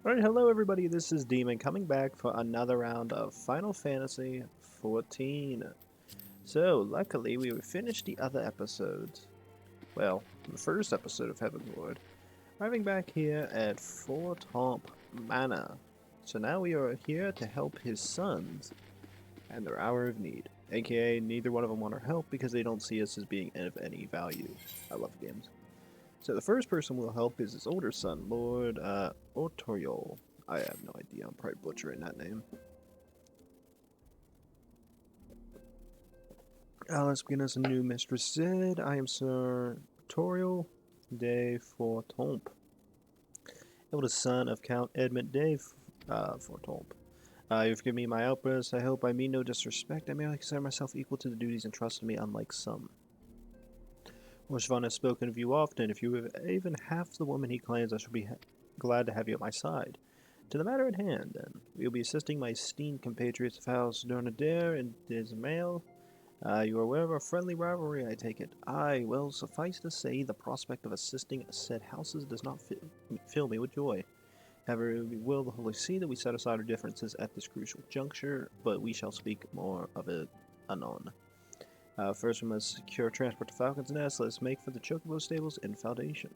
Alright, hello everybody, this is Demon coming back for another round of Final Fantasy XIV. So, luckily we finished the other episodes. Well, the first episode of Heavensward. Arriving back here at Fort Homp Manor. So now we are here to help his sons and their hour of need. AKA, neither one of them want our help because they don't see us as being of any value. I love games. So the first person we'll help is his older son, Lord Artoirel. I have no idea, I'm probably butchering that name. Let's begin as a new Mistress Zhed. I am Sir Artoirel de Fortomp, eldest son of Count Edmund de Fortomp. You've given me my outburst. I hope I mean no disrespect. I merely consider myself equal to the duties entrusted me, unlike some. Orshvan has spoken of you often. If you have even half the woman he claims, I shall be glad to have you at my side. To the matter at hand, then. We will be assisting my esteemed compatriots of House Dornader and Dismail. You are aware of our friendly rivalry, I take it. Aye, well, suffice to say, the prospect of assisting said houses does not fill me with joy. However, it will the Holy See that we set aside our differences at this crucial juncture, but we shall speak more of it anon. First, we must secure transport to Falcon's Nest. Let's make for the Chocobo stables in Foundation.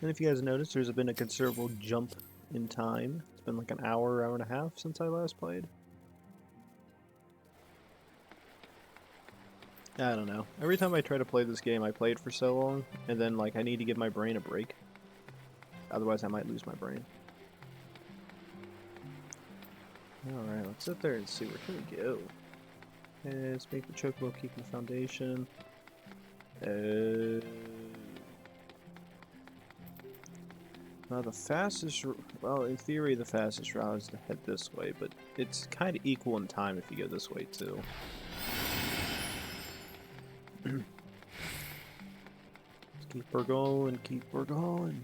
And if you guys noticed, there's been a considerable jump in time. It's been like an hour, hour and a half since I last played. I don't know. Every time I try to play this game, I play it for so long, and then like I need to give my brain a break. Otherwise, I might lose my brain. Alright, let's sit there and see where can we go. And let's make the Chocobo keep in Foundation. Now the fastest, well, in theory the fastest route is to head this way, but it's kind of equal in time if you go this way too. Let's keep her going, keep her going.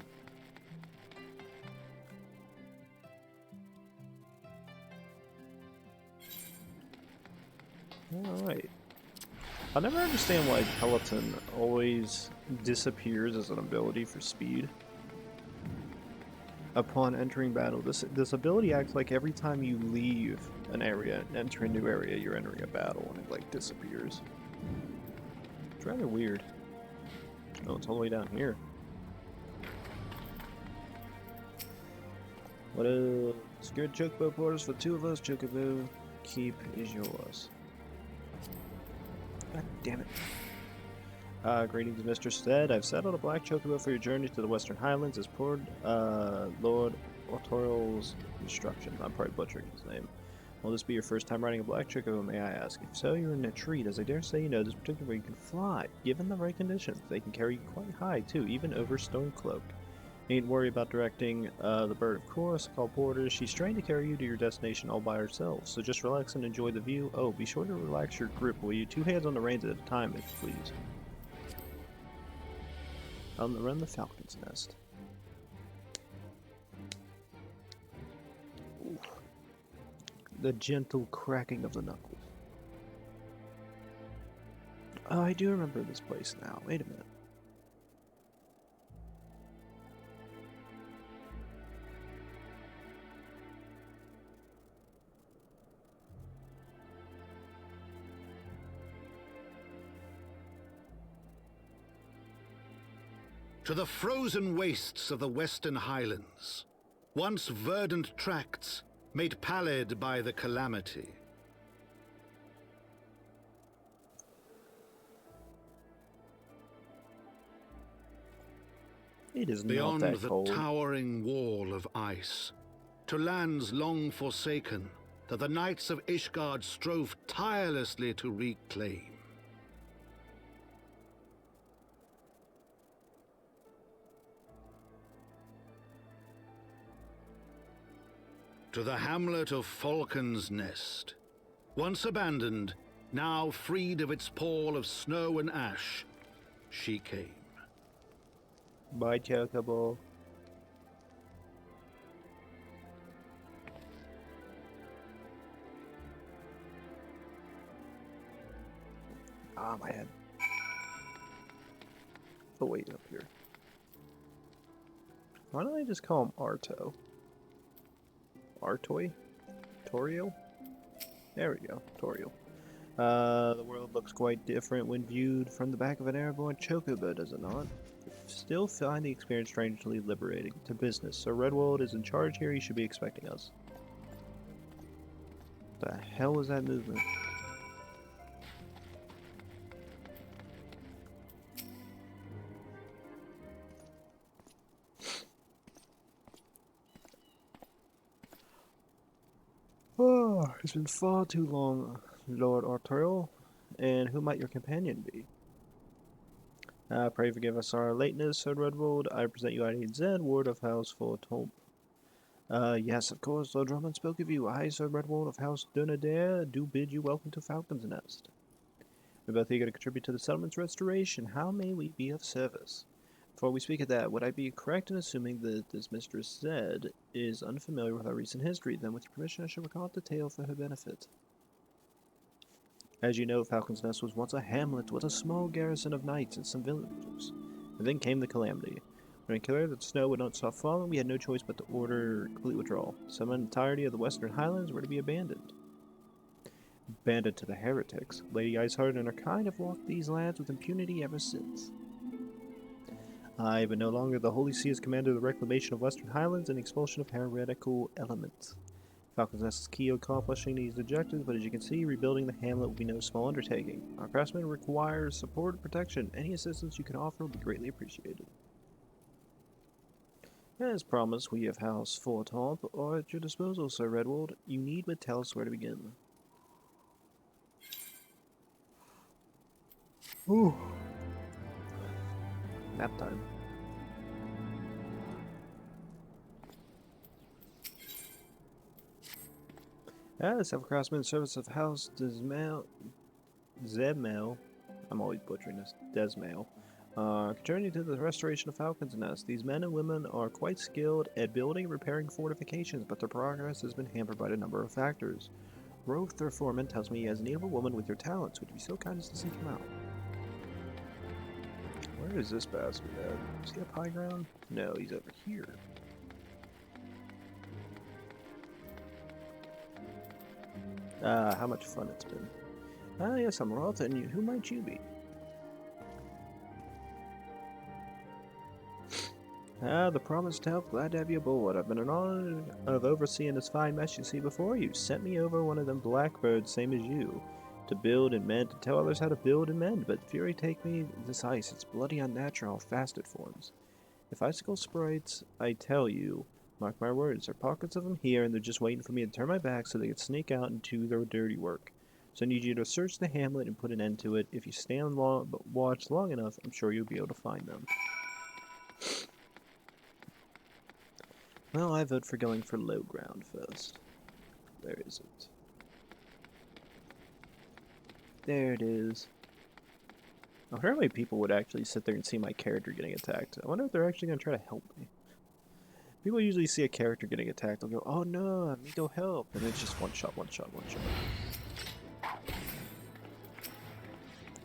Alright. I'll never understand why Peloton always disappears as an ability for speed. Upon entering battle, this ability acts like every time you leave an area and enter a new area, you're entering a battle, and it like disappears. It's rather weird. Oh, it's all the way down here. What up? Secured Chocobo quarters for two of us. Chocobo, keep is yours. God damn it. Greetings, Mr. Zhed. I've settled a black chocobo for your journey to the Western Highlands as per Lord Artoirel's instructions. I'm probably butchering his name. Will this be your first time riding a black chocobo, may I ask? If so, you're in a treat, as I dare say you know this particular breed can fly. Given the right conditions, they can carry you quite high, too, even over stone cloak. Ain't worry about directing the bird, of course. Call Porter. She's trained to carry you to your destination all by herself, so just relax and enjoy the view. Oh, be sure to relax your grip, will you? 2 hands on the reins at a time, if you please. Run the Falcon's Nest. Ooh. The gentle cracking of the knuckles. Oh, I do remember this place now. Wait a minute. To the frozen wastes of the Western Highlands, once verdant tracts made pallid by the calamity. It is Beyond not that the cold. towering wall of ice, to lands long forsaken that the knights of Ishgard strove tirelessly to reclaim. To the hamlet of Falcon's Nest, once abandoned, now freed of its pall of snow and ash, she came. Bye, Chocobo. Ah, my head. Oh, wait, up here. Why don't I just call him Arto? Artoirel? There we go, Toriel. The world looks quite different when viewed from the back of an airborne chocobo, does it not? Still find the experience strangely liberating. To business. Sir Redwold is in charge here, he should be expecting us. The hell was that movement? Oh, it's been far too long, Lord Artoirel. And who might your companion be? Pray forgive us our lateness, Sir Redwold. I present you Zhed, Ward of House Fortomp. Yes, of course, Lord Drummond spoke of you. I, Sir Redwold of House Dunadair, do bid you welcome to Falcon's Nest. We're both eager to contribute to the settlement's restoration. How may we be of service? Before we speak of that, would I be correct in assuming that this Mistress Zhed is unfamiliar with our recent history? Then, with your permission, I shall recount the tale for her benefit. As you know, Falcon's Nest was once a hamlet with a small garrison of knights and some villagers. And then came the calamity. When it cleared that the snow would not stop falling, we had no choice but to order complete withdrawal. Some entirety of the western highlands were to be abandoned. Abandoned to the heretics. Lady Iceheart and her kind have walked these lands with impunity ever since. Aye, but no longer the Holy See has commanded the reclamation of western highlands and expulsion of heretical elements. Falcon's Nest is key to accomplishing these objectives, but as you can see, rebuilding the hamlet will be no small undertaking. Our craftsmen require support and protection. Any assistance you can offer will be greatly appreciated. As promised, we of House Fortomp are at your disposal, Sir Redwold. You need but tell us where to begin. Ooh. Nap time. The self-craftsman service of House Zebmail, I'm always butchering this, Desmail, contributing to the restoration of Falcon's Nest. These men and women are quite skilled at building and repairing fortifications, but their progress has been hampered by a number of factors. Roth, their foreman, tells me he has need of a woman with your talents. Would you be so kind as to seek him out? Where is this bastard at? Is he up high ground? No, he's over here. How much fun it's been. Yes, I'm Roth, and who might you be? The promised help. Glad to have you aboard. I've been an honor of overseeing this fine mess you see before you. Sent me over one of them blackbirds, same as you, to build and mend, to tell others how to build and mend. But fury take me, this ice, it's bloody unnatural how fast it forms. If icicle sprites, I tell you, mark my words, there are pockets of them here, and they're just waiting for me to turn my back so they can sneak out and do their dirty work. So I need you to search the hamlet and put an end to it. If you stand watch long enough, I'm sure you'll be able to find them. Well, I vote for going for low ground first. Where is it? There it is. I wonder how many people would actually sit there and see my character getting attacked. I wonder if they're actually going to try to help me. People usually see a character getting attacked, they'll go, oh no, I need to help. And it's just one shot, one shot, one shot.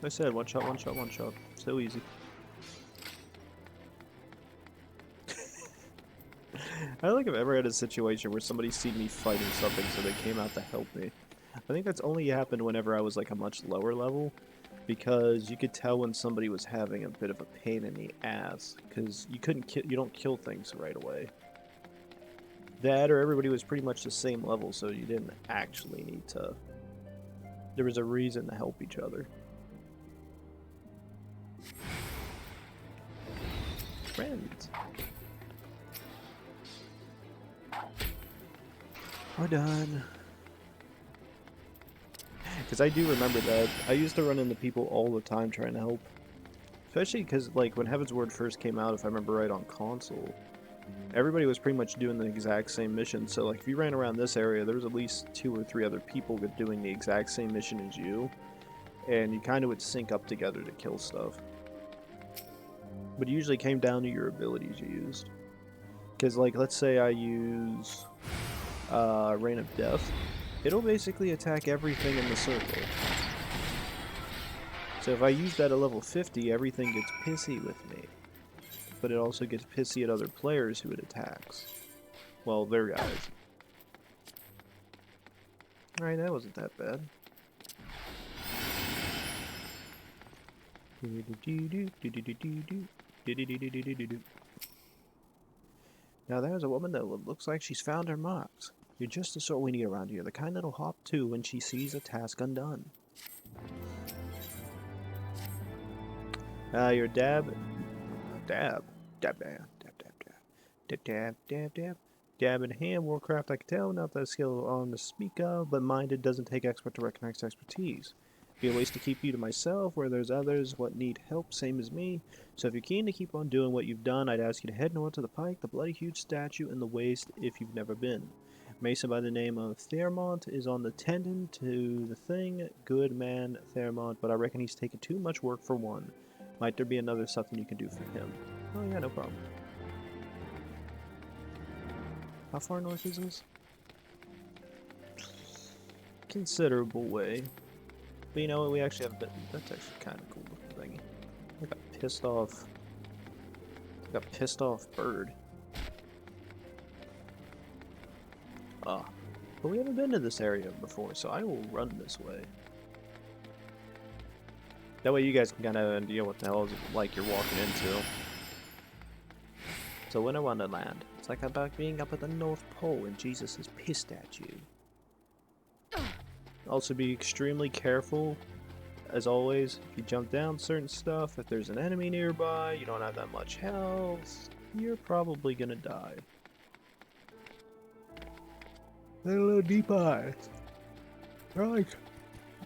Like I said, one shot, one shot, one shot. So easy. I don't think I've ever had a situation where somebody seen me fighting something so they came out to help me. I think that's only happened whenever I was like a much lower level, because you could tell when somebody was having a bit of a pain in the ass, because you don't kill things right away. That, or everybody was pretty much the same level, so you didn't actually need to. There was a reason to help each other. Friends. We're done. Because I do remember that. I used to run into people all the time trying to help. Especially because, like, when Heavensward first came out, if I remember right, on console, everybody was pretty much doing the exact same mission. So, like, if you ran around this area, there was at least 2 or 3 other people doing the exact same mission as you. And you kind of would sync up together to kill stuff. But it usually came down to your abilities you used. Because, like, let's say I use Reign of Death. It'll basically attack everything in the circle. So if I use that at level 50, everything gets pissy with me. But it also gets pissy at other players who it attacks. Well, their guys. Alright, that wasn't that bad. Now there's a woman that looks like she's found her marks. You're just the sort we need around here, the kind that'll hop to when she sees a task undone. Your dab in hand, Warcraft I can tell, not that skill on to speak of, but minded doesn't take expert to recognize expertise. Be a waste to keep you to myself, where there's others what need help, same as me. So if you're keen to keep on doing what you've done, I'd ask you to head north to the pike, the bloody huge statue in the waste if you've never been. Mason by the name of Thermont is on the tendon to the thing. Good man, Thermont, but I reckon he's taking too much work for one. Might there be another something you can do for him? Oh yeah, no problem. How far north is this? Considerable way. But you know what, we actually have a bit, that's actually kind of cool looking thingy. Like a pissed off, like a pissed off bird. Ah, but we haven't been to this area before, so I will run this way. That way you guys can kind of idea what the hell is like you're walking into. So Winter Wonderland. It's like about being up at the North Pole and Jesus is pissed at you. Also be extremely careful, as always, if you jump down certain stuff, if there's an enemy nearby, you don't have that much health, you're probably gonna die. They're a little deep eyes. They're like...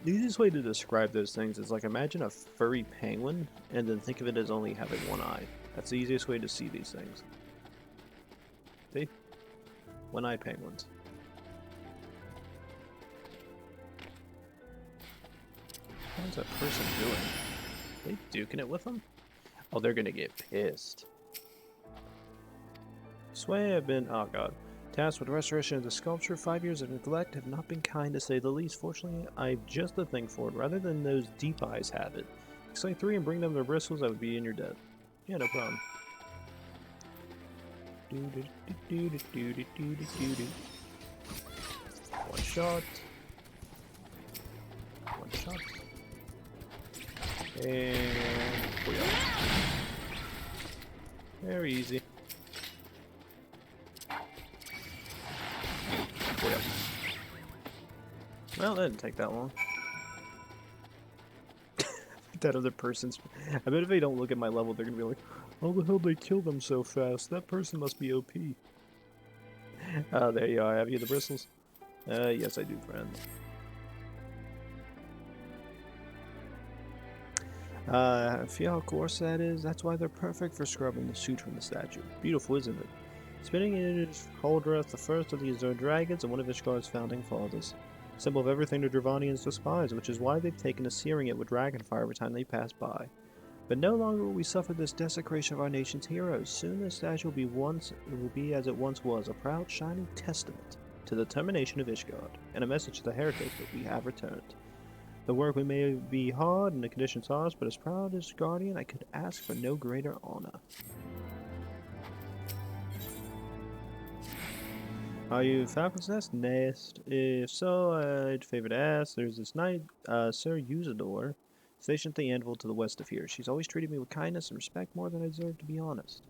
The easiest way to describe those things is like imagine a furry penguin and then think of it as only having one eye. That's the easiest way to see these things. See? One-eyed penguins. What's that person doing? Are they duking it with them? Oh, they're gonna get pissed. Sway, I've been... Oh god. Tasked with restoration of the sculpture. 5 years of neglect have not been kind to say the least. Fortunately, I've just the thing for it. Rather than those deep eyes have it. Slay 3 and bring them their bristles, I would be in your debt. Yeah, no problem. One shot. One shot. And... Very easy. Well, that didn't take that long. That other person's... I bet if they don't look at my level, they're gonna be like, how the hell did they kill them so fast? That person must be OP. There you are. Have you the bristles? Yes I do, friend. Feel how coarse that is? That's why they're perfect for scrubbing the suit from the statue. Beautiful, isn't it? Spinning it is Holdreth, the first of the Azure Dragons and one of Ishgar's founding fathers. Symbol of everything the Dravanians despise, which is why they've taken to searing it with dragonfire every time they pass by. But no longer will we suffer this desecration of our nation's heroes. Soon the statue will be as it once was, a proud, shining testament to the determination of Ishgard, and a message to the heretics that we have returned. The work may be hard and the conditions harsh, but as proud as Guardian, I could ask for no greater honor. Are you Falcon's Nest? If so, I'd favor to ask. There's this knight, Sir Usador, stationed at the anvil to the west of here. She's always treated me with kindness and respect more than I deserve, to be honest.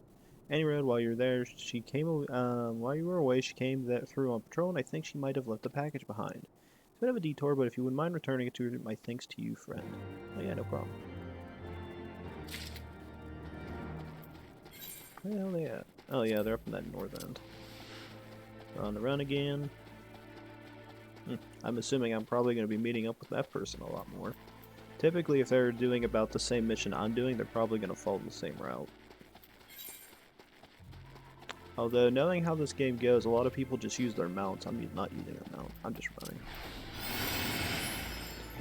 Anyway, while you're there, she came. While you were away, she came through on patrol, and I think she might have left a package behind. It's a bit of a detour, but if you wouldn't mind returning it to her, my thanks to you, friend. Oh yeah, no problem. Where the hell are they at? Oh yeah, they're up in that north end. On the run again. I'm assuming I'm probably going to be meeting up with that person a lot more. Typically, if they're doing about the same mission I'm doing, they're probably going to follow the same route. Although, knowing how this game goes, a lot of people just use their mounts. I'm not using a mount. I'm just running.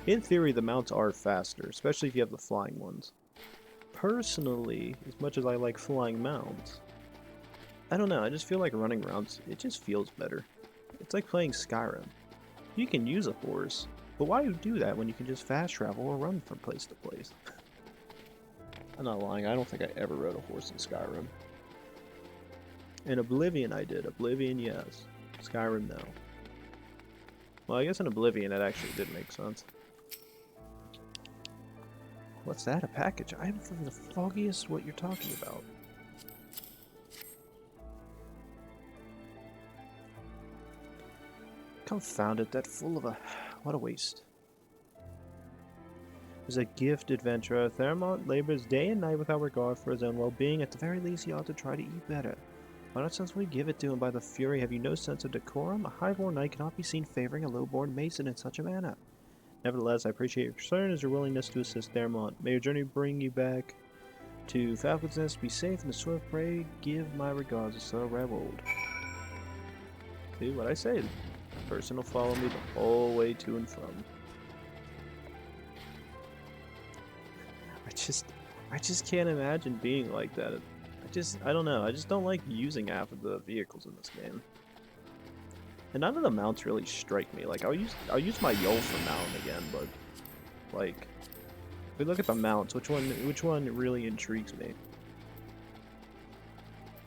In theory, the mounts are faster, especially if you have the flying ones. Personally, as much as I like flying mounts, I don't know, I just feel like running around, it just feels better. It's like playing Skyrim. You can use a horse, But why do that when you can just fast travel or run from place to place? I'm not lying, I don't think I ever rode a horse in Skyrim. In Oblivion I did. Oblivion, yes. Skyrim, no. Well, I guess in Oblivion that actually did make sense. What's that? A package? I haven't the foggiest what you're talking about. Confound it, that full of a... What a waste. As a gift adventurer, Thermont labors day and night without regard for his own well-being. At the very least, he ought to try to eat better. Why not sensibly give it to him by the Fury? Have you no sense of decorum? A highborn knight cannot be seen favoring a lowborn mason in such a manner. Nevertheless, I appreciate your concern as your willingness to assist Thermont. May your journey bring you back to Falcon's Nest. Be safe and the swift prey. Give my regards to Sir Revold. See what I say? The person will follow me the whole way to and from. I just can't imagine being like that. I don't know. I just don't like using half of the vehicles in this game. And none of the mounts really strike me. Like I'll use my Yol from now and again, but like if we look at the mounts, which one really intrigues me?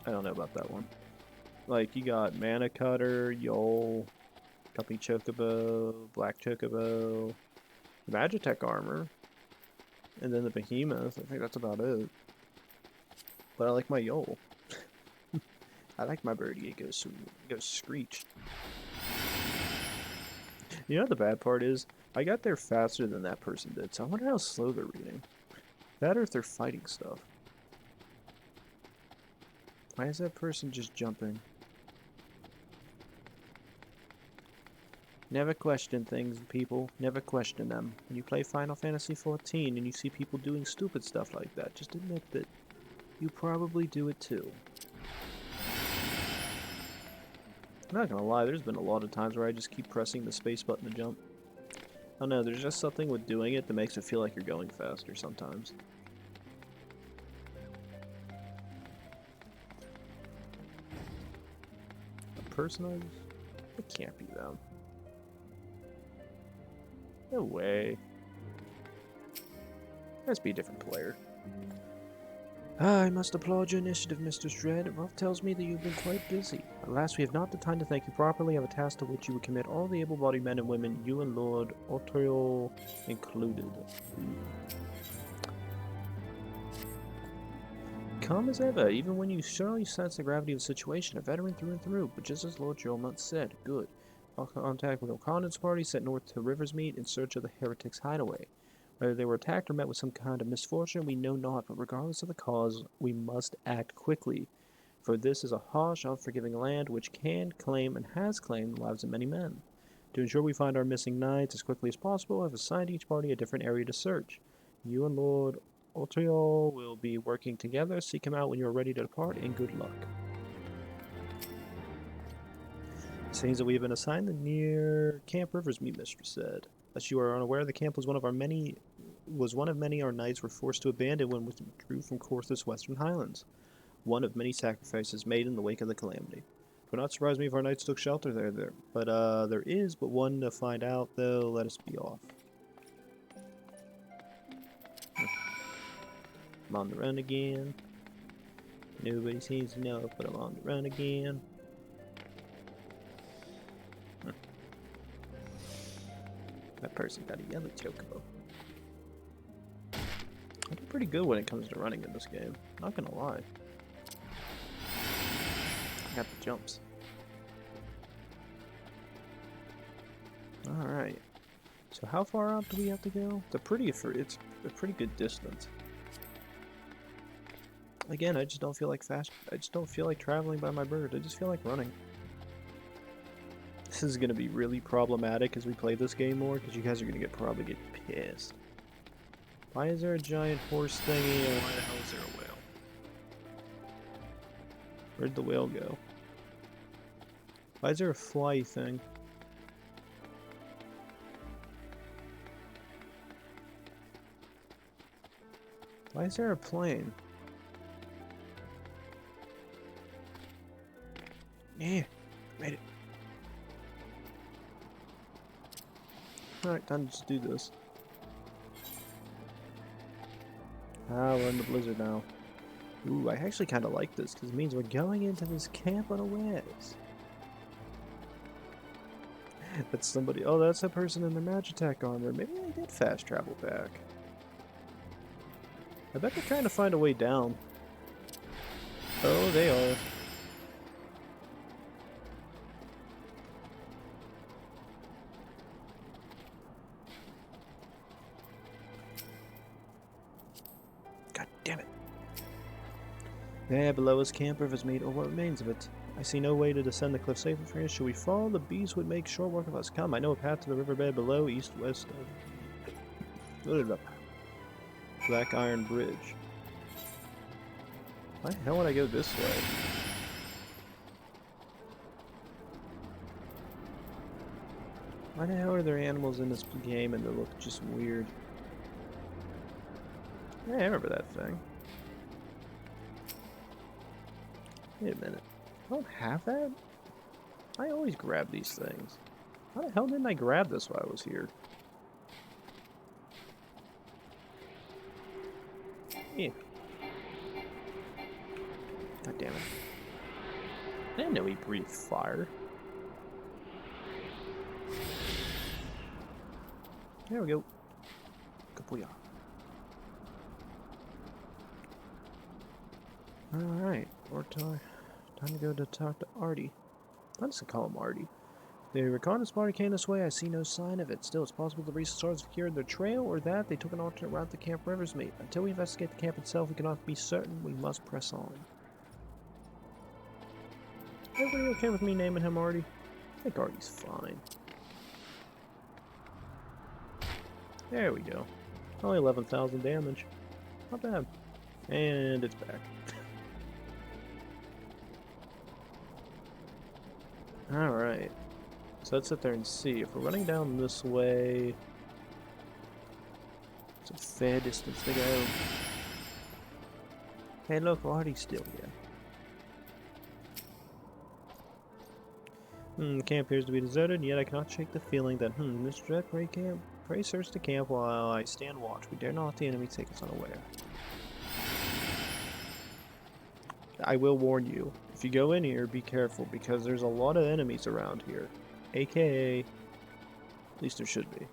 I don't know about that one. Like you got Mana Cutter, Yol, Company Chocobo, Black Chocobo, Magitech armor, and then the Behemoth. I think that's about it. But I like my Yol. I like my birdie. It goes screech. You know what the bad part is? I got there faster than that person did, so I wonder how slow they're reading. That or if they're fighting stuff. Why is that person just jumping? Never question things, people. Never question them. When you play Final Fantasy XIV and you see people doing stupid stuff like that, just admit that you probably do it too. I'm not gonna lie, there's been a lot of times where I just keep pressing the space button to jump. I don't know, there's just something with doing it that makes it feel like you're going faster sometimes. A person it can't be them. No way. Must be a different player. I must applaud your initiative, Mr. Zhed. Rolf tells me that you've been quite busy. Alas, we have not the time to thank you properly. I have a task to which you would commit all the able-bodied men and women, you and Lord Artoirel included. Calm as ever, even when you surely sense the gravity of the situation. A veteran through and through, but just as Lord Jormont said. Good. I'll contact with O'Connor's party set north to Riversmeet in search of the heretics' hideaway. Whether they were attacked or met with some kind of misfortune, we know not, but regardless of the cause, we must act quickly. For this is a harsh, unforgiving land which can claim and has claimed the lives of many men. To ensure we find our missing knights as quickly as possible, I've assigned each party a different area to search. You and Lord Artoirel will be working together. Seek him out when you are ready to depart, and good luck. It seems that we have been assigned the near Camp Riversmeet, Mistress said. As you are unaware, the camp was one of many our knights were forced to abandon when withdrew from Korthus' western highlands. One of many sacrifices made in the wake of the calamity. It would not surprise me if our knights took shelter there. But there is but one to find out, though. Let us be off. I'm on the run again. Nobody seems to know, but I'm on the run again. That person got a yellow chocobo. I do pretty good when it comes to running in this game. Not gonna lie. I got the jumps. Alright. So how far out do we have to go? It's a pretty good distance. Again, I just don't feel like I just don't feel like traveling by my bird. I just feel like running. This is going to be really problematic as we play this game more, because you guys are going to probably get pissed. Why is there a giant horse thingy, and why the hell is there a whale? Where'd the whale go? Why is there a fly thing? Why is there a plane? Yeah, made it. Alright, time to just do this. Ah, we're in the blizzard now. Ooh, I actually kind of like this, because it means we're going into this camp unawares. That's somebody. Oh, that's a person in their Magitech armor. Maybe they did fast travel back. I bet they're trying to find a way down. Oh, they are. God damn it. There below us camp Riversmeet, or what remains of it. I see no way to descend the cliff safely from here. Should we fall, the beast would make short work of us. Come, I know a path to the riverbed below, east-west of... Black Iron Bridge. Why the hell would I go this way? Why the hell are there animals in this game and they look just weird? Yeah, I remember that thing. Wait a minute. I don't have that? I always grab these things. How the hell didn't I grab this while I was here? Yeah. God damn it. I didn't know he breathed fire. There we go. Kabooyah. Alright, time to go to talk to Artie. I'm just gonna call him Artie. The reconnaissance party came this way, I see no sign of it. Still, it's possible the recent swords have secured their trail, or that they took an alternate route to Camp Riversmeet. Until we investigate the camp itself, we cannot be certain. We must press on. Everybody okay with me naming him Artie? I think Artie's fine. There we go. Only 11,000 damage. Not bad. And it's back. Alright. So let's sit there and see. If we're running down this way... It's a fair distance to go. Hey look, Artie's still here. The camp appears to be deserted, yet I cannot shake the feeling that, Mr. Zhed, pray search the camp while I stand watch. We dare not let the enemy take us unaware. I will warn you, if you go in here, be careful, because there's a lot of enemies around here. AKA, at least there should be.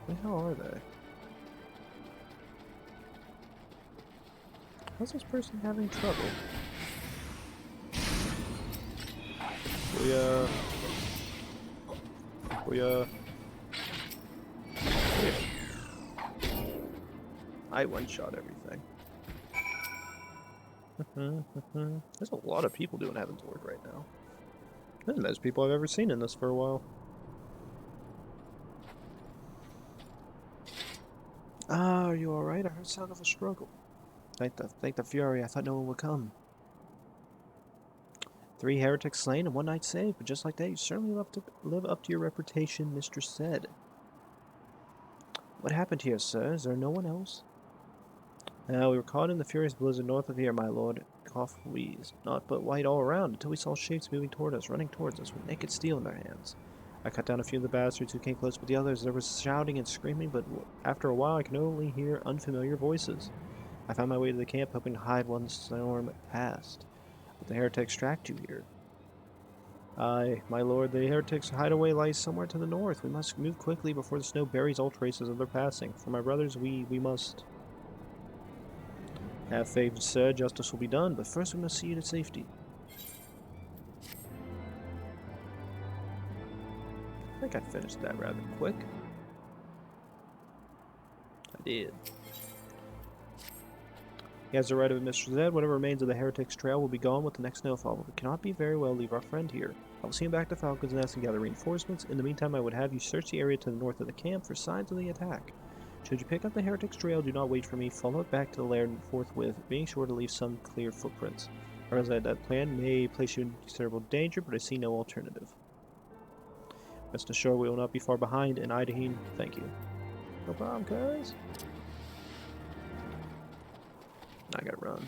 Where the hell are they? How's this person having trouble? I one-shot everything. There's a lot of people doing Heavensward right now. There's the most people I've ever seen in this for a while. Ah, are you alright? I heard the sound of a struggle. Thank the Fury, I thought no one would come. 3 heretics slain and 1 knight saved, but just like that, you certainly live up to your reputation, Mr. Zhed. What happened here, sir? Is there no one else? We were caught in the furious blizzard north of here, my lord. Cough wheeze. Not but white all around, until we saw shapes moving toward us, running towards us, with naked steel in their hands. I cut down a few of the bastards who came close, but the others, there was shouting and screaming, but after a while I could only hear unfamiliar voices. I found my way to the camp, hoping to hide once the storm passed. But the heretics tracked you here. Aye, my lord, the heretics' hideaway lies somewhere to the north. We must move quickly before the snow buries all traces of their passing. For my brothers, we must... Have faith, sir, justice will be done, but first we must see you to safety. I think I finished that rather quick. I did. He has the right of it, Mr. Zhed. Whatever remains of the Heretics' trail will be gone with the next snowfall, but we cannot be very well leave our friend here. I will see him back to Falcon's Nest and gather reinforcements. In the meantime, I would have you search the area to the north of the camp for signs of the attack. Should you pick up the Heretics' trail, do not wait for me. Follow it back to the lair forthwith, being sure to leave some clear footprints. Realize that plan may place you in considerable danger, but I see no alternative. Rest assured we will not be far behind, and Hydaelyn, thank you. No problem, cuz. I gotta run.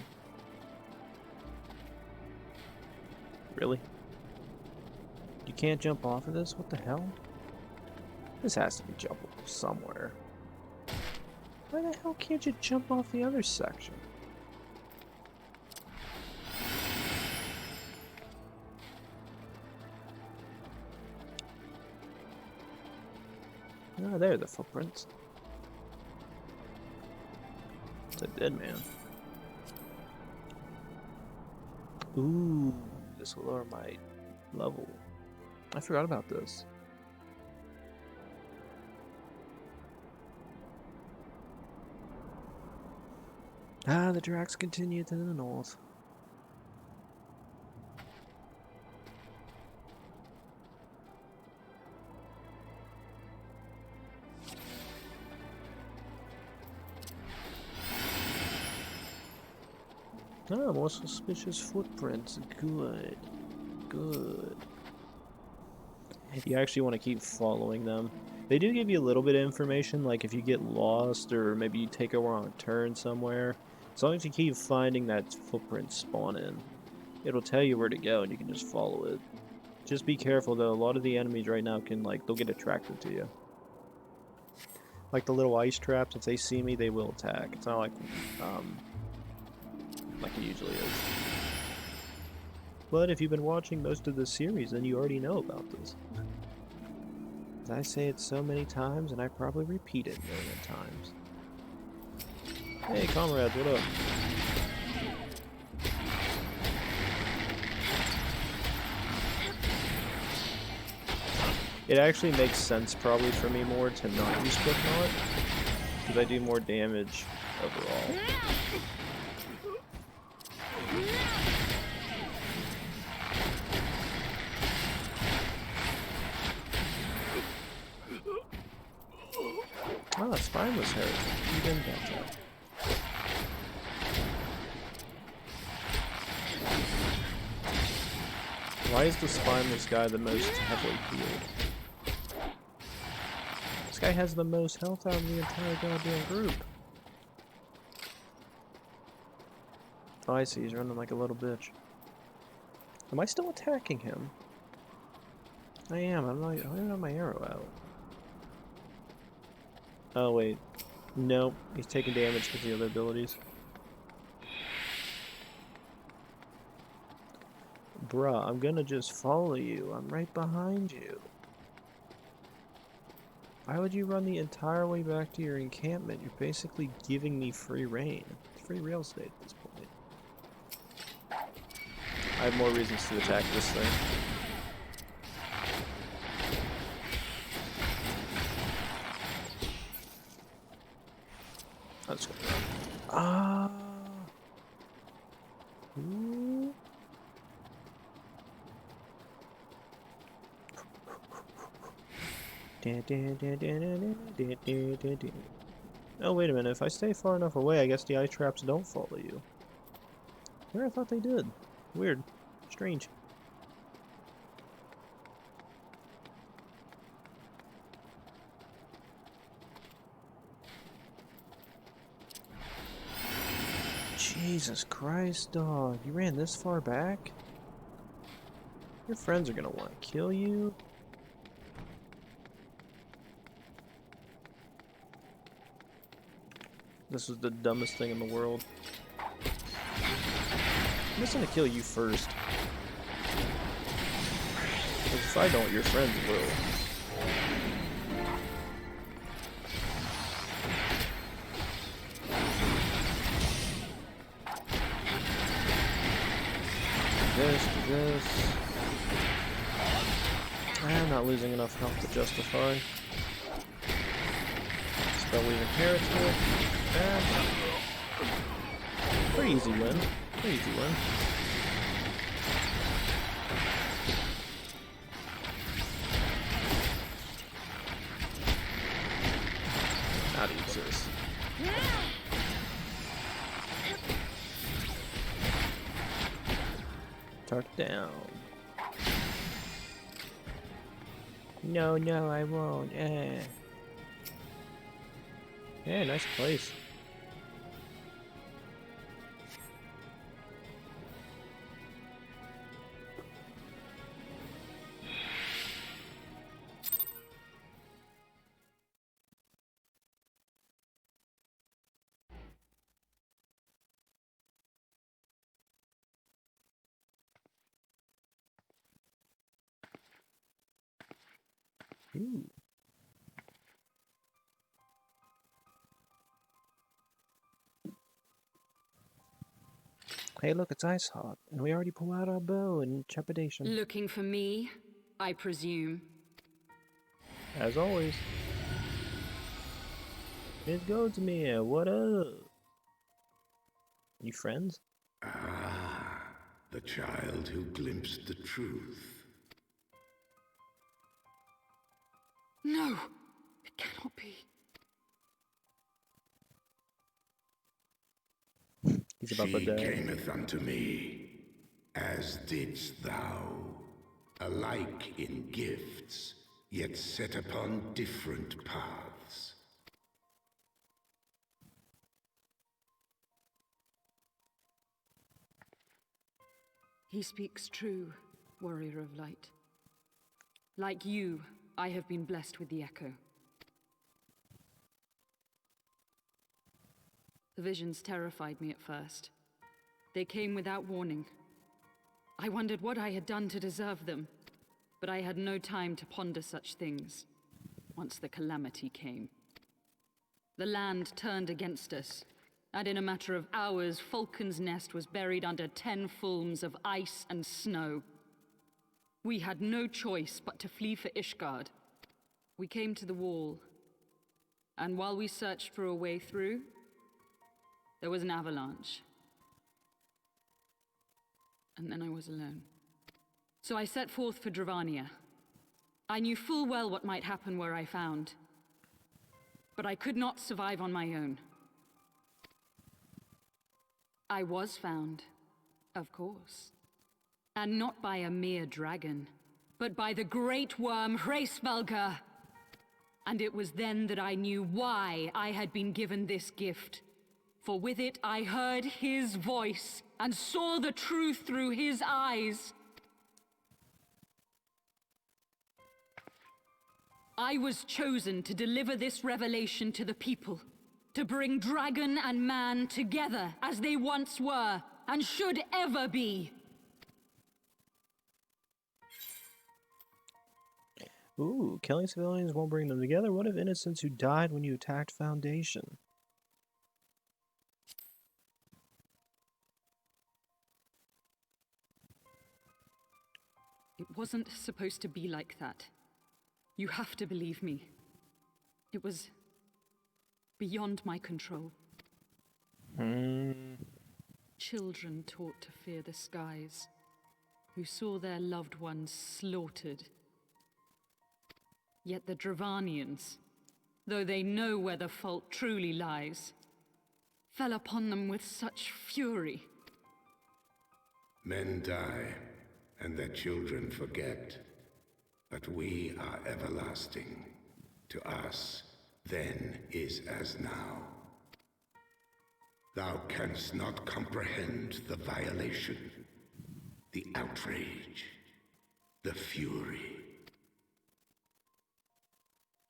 Really? You can't jump off of this? What the hell? This has to be jumpable somewhere. Why the hell can't you jump off the other section? Ah, there are the footprints. It's a dead man. Ooh, this will lower my level. I forgot about this. Ah, the tracks continue to the north. Ah, more suspicious footprints. Good. Good. You actually want to keep following them. They do give you a little bit of information, like if you get lost or maybe you take a wrong turn somewhere. As long as you keep finding that footprint spawn in, it'll tell you where to go and you can just follow it. Just be careful though, a lot of the enemies right now can, like, they'll get attracted to you. Like the little ice traps, if they see me, they will attack. It's not like it usually is. But if you've been watching most of the series, then you already know about this. I say it so many times, and I probably repeat it a million times. Hey, comrades, what up? It actually makes sense probably for me more to not use Quicknot, because I do more damage overall. Ah, spineless heretic. You didn't get that. Why is the spineless guy the most heavily healed? This guy has the most health out of the entire goddamn group. Oh, I see. He's running like a little bitch. Am I still attacking him? I am. I don't have my arrow out. Oh, wait. Nope. He's taking damage with the other abilities. Bruh, I'm gonna just follow you. I'm right behind you. Why would you run the entire way back to your encampment? You're basically giving me free reign. It's free real estate at this point. I have more reasons to attack this thing. Let's go. Ah. Ooh. Oh, wait a minute. If I stay far enough away, I guess the ice traps don't follow you. Where I thought they did. Weird. Strange. Jesus Christ, dog. You ran this far back? Your friends are gonna want to kill you. This is the dumbest thing in the world. I'm just gonna kill you first. Because if I don't, your friends will. Do this. I'm not losing enough health to justify. Spell Weaving Heretic. Pretty easy win. Pretty easy win. How to use this. Tuck down. No, I won't. Yeah, nice place. Ooh. Hey, look, it's Ice Hawk, and we already pull out our bow in trepidation. Looking for me, I presume. As always. It goes to me. What up? You friends? Ah, the child who glimpsed the truth. No, it cannot be. He's about She to die. cameth unto me, as didst thou, alike in gifts, yet set upon different paths. He speaks true, warrior of light. Like you, I have been blessed with the echo. The visions terrified me at first. They came without warning. I wondered what I had done to deserve them, but I had no time to ponder such things once the calamity came. The land turned against us, and in a matter of hours, Falcon's Nest was buried under 10 fulms of ice and snow. We had no choice but to flee for Ishgard. We came to the wall, and while we searched for a way through, there was an avalanche. And then I was alone. So I set forth for Dravania. I knew full well what might happen where I found, but I could not survive on my own. I was found, of course. And not by a mere dragon, but by the great worm Hraesvelgr. And it was then that I knew why I had been given this gift. For with it I heard his voice, and saw the truth through his eyes. I was chosen to deliver this revelation to the people, to bring dragon and man together as they once were, and should ever be. Ooh, killing civilians won't bring them together. What of innocents who died when you attacked Foundation? It wasn't supposed to be like that. You have to believe me. It was beyond my control. Children taught to fear the skies, who saw their loved ones slaughtered. Yet the Dravanians, though they know where the fault truly lies, fell upon them with such fury. Men die, and their children forget. But we are everlasting. To us, then is as now. Thou canst not comprehend the violation, the outrage, the fury.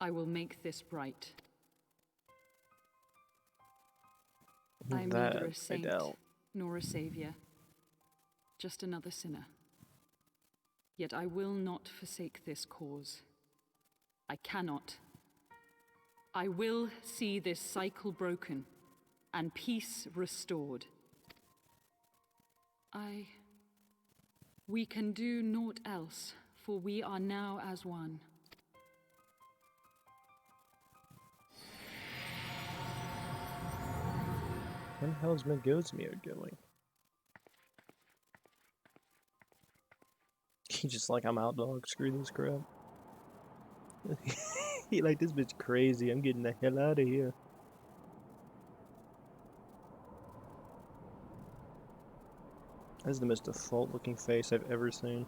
I will make this right. I am That neither I a saint doubt. nor a savior, just another sinner. Yet I will not forsake this cause. I cannot. I will see this cycle broken and peace restored. We can do naught else, for we are now as one. When the hell's Megosmir going? He's just like, I'm out, dog. Screw this crap. He like, this bitch crazy. I'm getting the hell out of here. That's the most default looking face I've ever seen.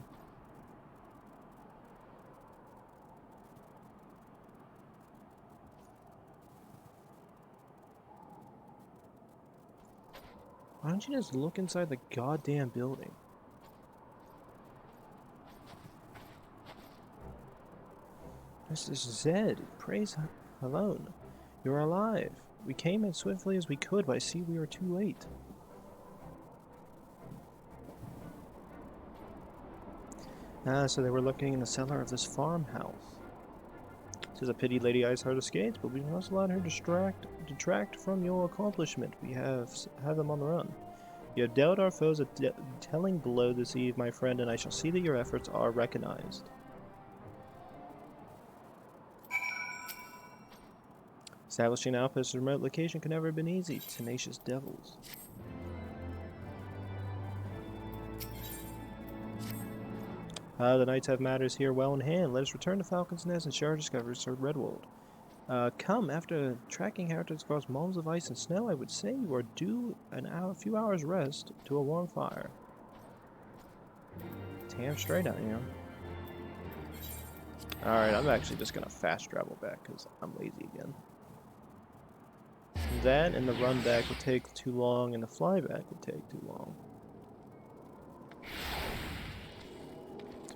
Why don't you just look inside the goddamn building? This is Zhed. Praise alone. You are alive. We came as swiftly as we could, but I see we are too late. Ah, so they were looking in the cellar of this farmhouse. 'Tis a pity Lady Iceheart escaped, but we must let her detract from your accomplishment. We have them on the run. You have dealt our foes a telling blow this eve, my friend, and I shall see that your efforts are recognized. Establishing outposts in a remote location could never have been easy. Tenacious devils. The knights have matters here well in hand. Let us return to Falcon's Nest and share our discoveries toward Redwold. Come, after tracking heretics across mountains of ice and snow, I would say you are due a few hours rest to a warm fire. Damn straight I am. Alright, I'm actually just gonna fast travel back because I'm lazy again. That and the run back would take too long, and the fly back would take too long.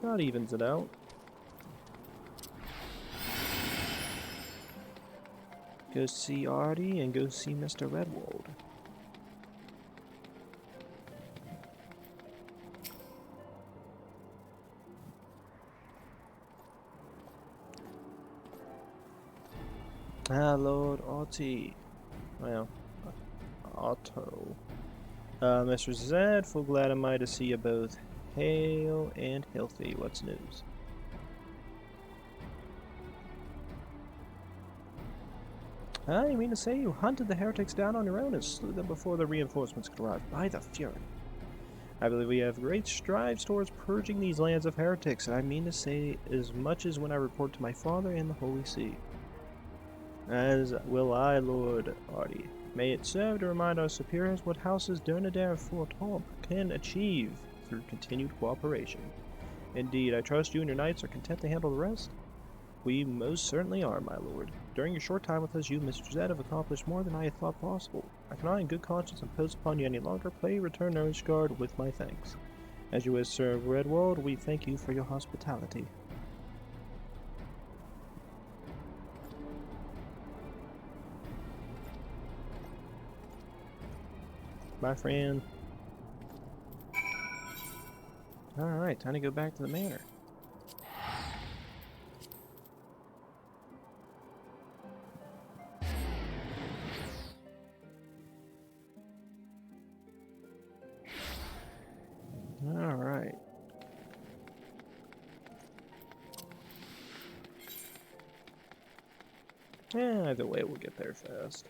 So that evens it out. Go see Artie and go see Mr. Redwold. Ah, Lord Artie. Well, Otto. Mr. Zed, full glad am I to see you both hale and healthy. What's news? You mean to say you hunted the heretics down on your own and slew them before the reinforcements could arrive? By the Fury. I believe we have great strides towards purging these lands of heretics, and I mean to say as much as when I report to my father in the Holy See. As will I, Lord Artie. May it serve to remind our superiors what houses Dernadair and Fort Homp can achieve through continued cooperation. Indeed, I trust you and your knights are content to handle the rest? We most certainly are, my lord. During your short time with us, you, Mr. Zed, have accomplished more than I had thought possible. I cannot in good conscience impose upon you any longer. Pray return Nourishguard with my thanks. As you wish, Sir of Redwold, we thank you for your hospitality. My friend. Alright, time to go back to the manor. Alright. Either way, we'll get there fast.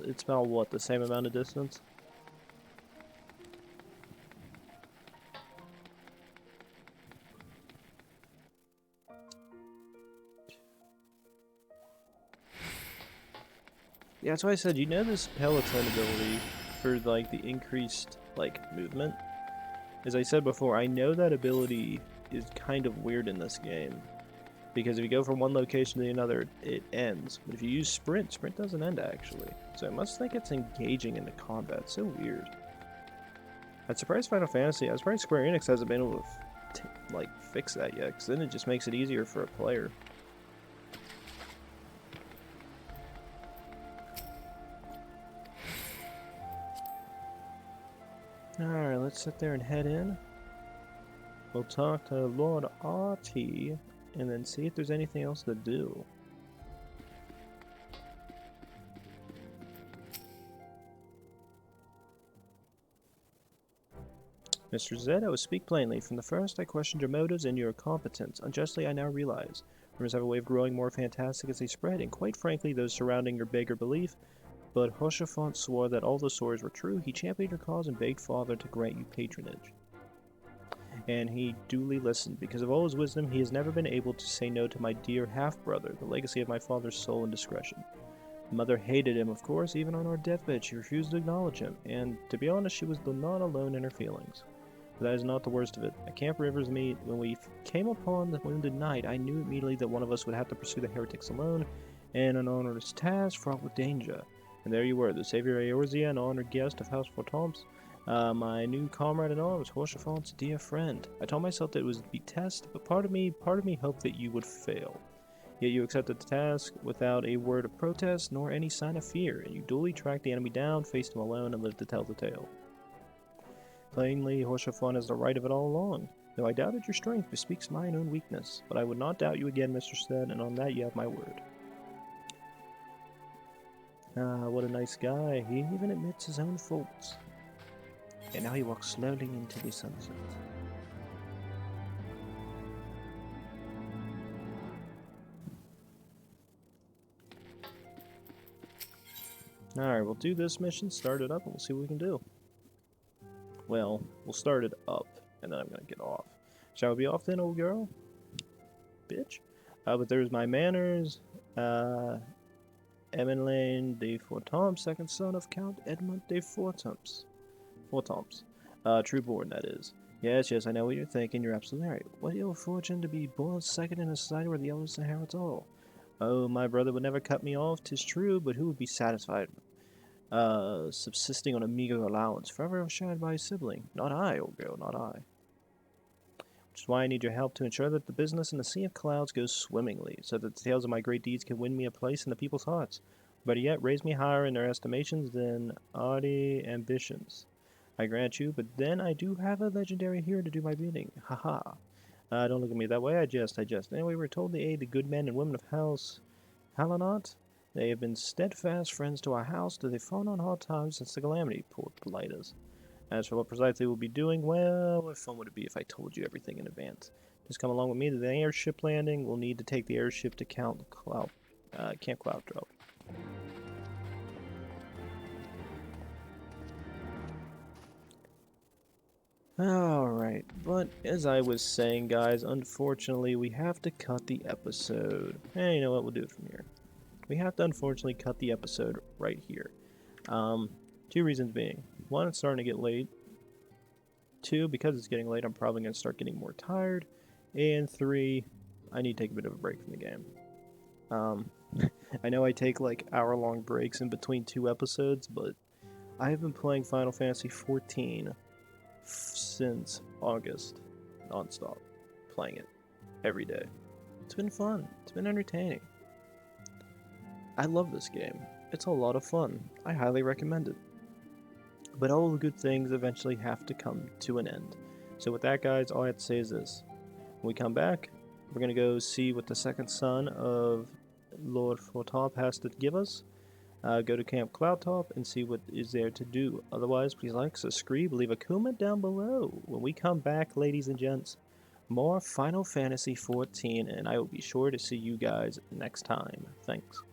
It's about what, the same amount of distance? Yeah, that's why I said, you know this Peloton ability for, like, the increased, like, movement? As I said before, I know that ability is kind of weird in this game. Because if you go from one location to another, it ends. But if you use Sprint, Sprint doesn't end, actually. So I must think it's engaging in the combat. It's so weird. I'm surprised Final Fantasy, I'm surprised Square Enix hasn't been able to, like, fix that yet. Because then it just makes it easier for a player. Alright, let's sit there and head in. We'll talk to Lord Artie, and then see if there's anything else to do. Mr. Zed, I will speak plainly. From the first, I questioned your motives and your competence. Unjustly, I now realize. Rumors have a way of growing more fantastic as they spread, and quite frankly, those surrounding your beggar belief. But Hoshafont swore that all the stories were true. He championed your cause and begged Father to grant you patronage. And he duly listened. Because of all his wisdom, he has never been able to say no to my dear half-brother, the legacy of my father's soul and discretion. Mother hated him, of course. Even on our deathbed, she refused to acknowledge him. And, to be honest, she was not alone in her feelings. But that is not the worst of it. At Camp River's Meet, when we came upon the wounded knight, I knew immediately that one of us would have to pursue the heretics alone, and an onerous task fraught with danger. And there you were, the savior of Eorzea and honored guest of House Fortomps. My new comrade in arms, Horshafont's dear friend. I told myself that it was to be test, but part of me hoped that you would fail. Yet you accepted the task without a word of protest nor any sign of fear, and you duly tracked the enemy down, faced him alone, and lived to tell the tale. Plainly, Horshafont has the right of it all along. Though I doubted your strength bespeaks mine own weakness, but I would not doubt you again, Mr. Zhed, and on that you have my word. Ah, what a nice guy. He even admits his own faults. And now he walks slowly into the sunset. Alright, we'll do this mission, start it up, and we'll see what we can do. Well, we'll start it up, and then I'm gonna get off. Shall we be off then, old girl? Bitch. But there's my manners. Emmeline de Fortomps, second son of Count Edmund de Fortomps. True born, that is. Yes, I know what you're thinking. You're absolutely right. What ill fortune to be born second in a society where the eldest inherits all. Oh, my brother would never cut me off, 'tis true, but who would be satisfied subsisting on a meager allowance, forever overshadowed by his sibling? Not I, old girl, not I. Which is why I need your help to ensure that the business in the Sea of Clouds goes swimmingly, so that the tales of my great deeds can win me a place in the people's hearts. Better yet, raise me higher in their estimations than Artie ambitions. I grant you, but then I do have a legendary hero to do my bidding. Haha. Don't look at me that way, I jest. Anyway, we're told to aid the good men and women of House Halonot. They have been steadfast friends to our house, though they've fallen on hard times since the calamity, poor blighters. As for what precisely we'll be doing, well, what fun would it be if I told you everything in advance? Just come along with me to the airship landing. We'll need to take the airship to Camp Cloudrop. Alright, but as I was saying, guys, unfortunately, we have to cut the episode. Hey, you know what? We'll do it from here. We have to unfortunately cut the episode right here. Two reasons being. One, it's starting to get late. Two, because it's getting late, I'm probably going to start getting more tired. And three, I need to take a bit of a break from the game. I know I take like hour-long breaks in between two episodes, but I have been playing Final Fantasy XIV since August, non-stop, playing it every day. It's been fun. It's been entertaining. I love this game. It's a lot of fun. I highly recommend it. But all the good things eventually have to come to an end. So with that, guys, all I have to say is this. When we come back, we're going to go see what the second son of Lord Fortop has to give us. Go to Camp Cloudtop and see what is there to do. Otherwise, please like, subscribe, leave a comment down below. When we come back, ladies and gents, more Final Fantasy XIV, and I will be sure to see you guys next time. Thanks.